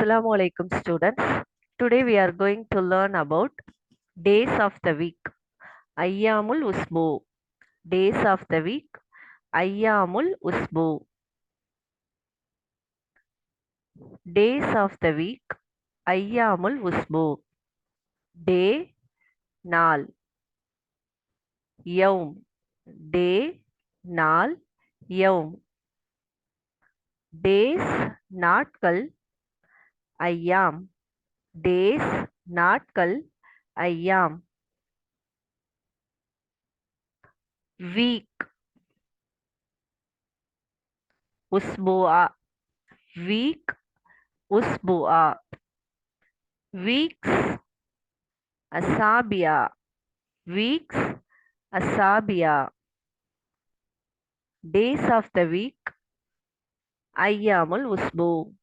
Assalamu alaikum students. Today we are going to learn about days of the week. Ayyamul Usbu. Days of the week. Ayyamul Usbu. Days of the week. Ayyamul Usbu. Day, நாள். Yawm. Day, நாள், yawm. Days, நாட்கள். Ayyam. Days, நாட்கள். Ayyam. Week. Usbu'a. Week. Usbu'a. Weeks. Asabia. Weeks. Asabia. Days of the week. Ayyamul Usbu.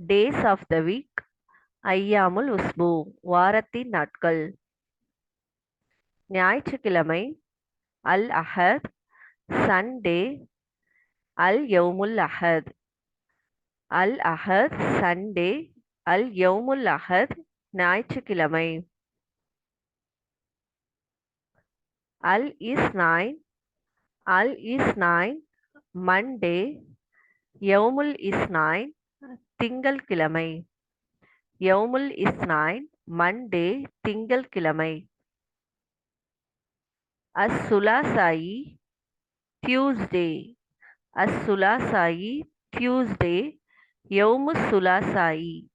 Days of the week. Ayyamul Usbu. வாரத்தின் நாட்கள். ஞாயிற்றுக்கிழமை. அல் அஹத். Sunday. அல் யௌமுல் அஹத். அல் அஹத் Sunday. அல் யௌமுல் அஹத் ஞாயிற்றுக்கிழமை. அல் இஸ்னைன். அல் இஸ்னைன் Monday. யௌமுல் இஸ்னைன் திங்கள்கிழமை. யௌமுல் இஸ்னைன் Monday திங்கள்கிழமை. அஸ்சுலாசாயி Tuesday. அஸ்சுலாசாயி Tuesday. யௌமுஸ் சுலாசாயி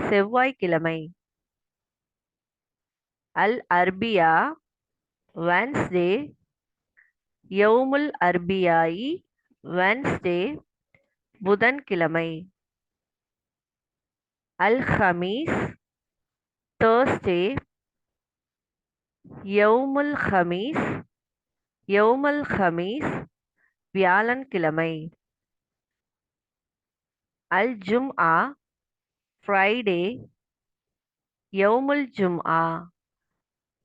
செவ்வாய்க்கிழமை. அல் அர்பியா Wednesday. யௌமுல் அர்பியாயி Wednesday புதன்கிழமை. அல் Hamees Thursday. யௌமுல் Hamees. யௌமுல் Hamees வியாழன்கிழமை. அல் ஜும்ஆ Friday. யௌமுல் ஜும்ஆ.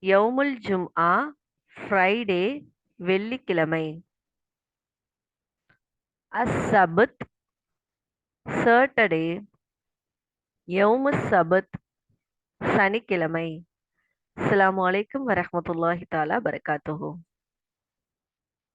யௌமுல் ஜும்ஆ Friday வெள்ளிக்கிழமை. அஸ்ஸபத் Saturday. யௌமுஸ் சபத் சனிக்கிழமை. அஸ்ஸலாமு அலைக்கும் வரஹ்மத்துல்லாஹி தஆலா பரகாத்துஹு.